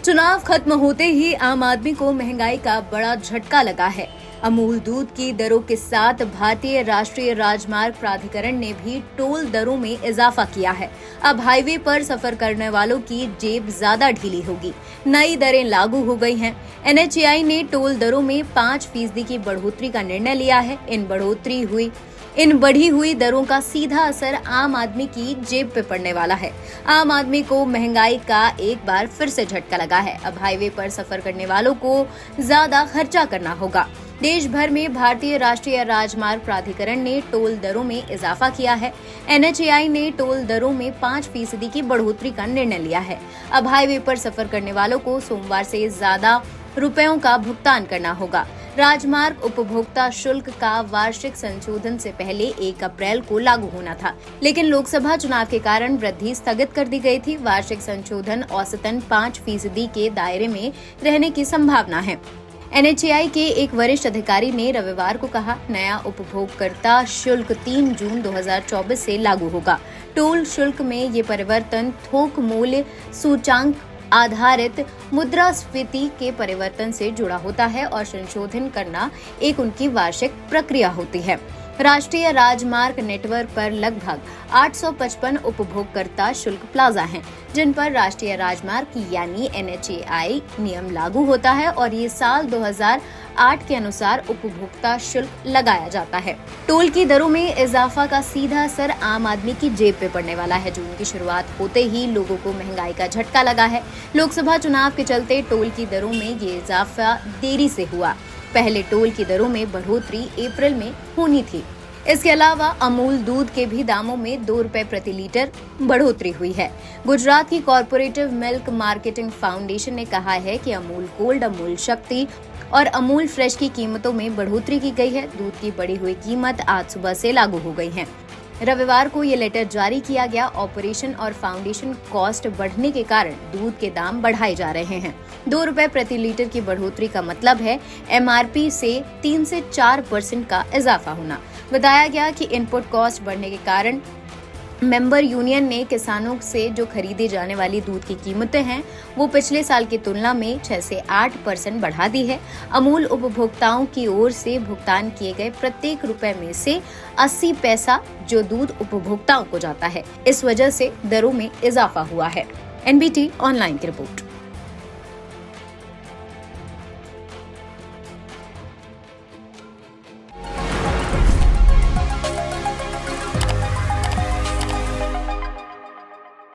चुनाव खत्म होते ही आम आदमी को महंगाई का बड़ा झटका लगा है। अमूल दूध की दरों के साथ भारतीय राष्ट्रीय राजमार्ग प्राधिकरण ने भी टोल दरों में इजाफा किया है। अब हाईवे पर सफर करने वालों की जेब ज्यादा ढीली होगी। नई दरें लागू हो गई हैं। NHAI ने टोल दरों में 5% की बढ़ोतरी का निर्णय लिया है। इन बढ़ी हुई दरों का सीधा असर आम आदमी की जेब पे पड़ने वाला है। आम आदमी को महंगाई का एक बार फिर से झटका लगा है। अब हाईवे पर सफर करने वालों को ज्यादा खर्चा करना होगा। देश भर में भारतीय राष्ट्रीय राजमार्ग प्राधिकरण ने टोल दरों में इजाफा किया है। NHAI ने टोल दरों में 5% की बढ़ोतरी का निर्णय लिया है। अब हाईवे पर सफर करने वालों को सोमवार से ज्यादा रुपयों का भुगतान करना होगा। राजमार्ग उपभोक्ता शुल्क का वार्षिक संशोधन से पहले 1 अप्रैल को लागू होना था, लेकिन लोकसभा चुनाव के कारण वृद्धि स्थगित कर दी गई थी। वार्षिक संशोधन औसतन 5% के दायरे में रहने की संभावना है। NHAI के एक वरिष्ठ अधिकारी ने रविवार को कहा, नया उपभोक्ता शुल्क 3 जून 2024 से लागू होगा। टोल शुल्क में ये परिवर्तन थोक मूल्य सूचांक आधारित मुद्रास्फीति के परिवर्तन से जुड़ा होता है और संशोधन करना एक उनकी वार्षिक प्रक्रिया होती है। राष्ट्रीय राजमार्ग नेटवर्क पर लगभग 855 उपभोक्ता शुल्क प्लाजा हैं, जिन पर राष्ट्रीय राजमार्ग यानी NHAI नियम लागू होता है और ये साल 2008 के अनुसार उपभोक्ता शुल्क लगाया जाता है। टोल की दरों में इजाफा का सीधा असर आम आदमी की जेब पे पड़ने वाला है। जून की शुरुआत होते ही लोगों को महंगाई का झटका लगा है। लोकसभा चुनाव के चलते टोल की दरों में ये इजाफा देरी से हुआ। पहले टोल की दरों में बढ़ोतरी अप्रैल में होनी थी। इसके अलावा अमूल दूध के भी दामों में 2 रुपए प्रति लीटर बढ़ोतरी हुई है। गुजरात की कॉर्पोरेटिव मिल्क मार्केटिंग फाउंडेशन ने कहा है कि अमूल गोल्ड, अमूल शक्ति और अमूल फ्रेश की कीमतों में बढ़ोतरी की गई है। दूध की बढ़ी हुई कीमत आज सुबह से लागू हो गई है। रविवार को ये लेटर जारी किया गया। ऑपरेशन और फाउंडेशन कॉस्ट बढ़ने के कारण दूध के दाम बढ़ाए जा रहे हैं। 2 रुपए प्रति लीटर की बढ़ोतरी का मतलब है MRP से 3 से 4% का इजाफा होना। बताया गया कि इनपुट कॉस्ट बढ़ने के कारण मेंबर यूनियन ने किसानों से जो खरीदी जाने वाली दूध की कीमतें हैं वो पिछले साल की तुलना में 6 से 8% बढ़ा दी है। अमूल उपभोक्ताओं की ओर से भुगतान किए गए प्रत्येक रुपए में से 80 पैसा जो दूध उपभोक्ताओं को जाता है। इस वजह से दरों में इजाफा हुआ है। NBT ऑनलाइन की रिपोर्ट।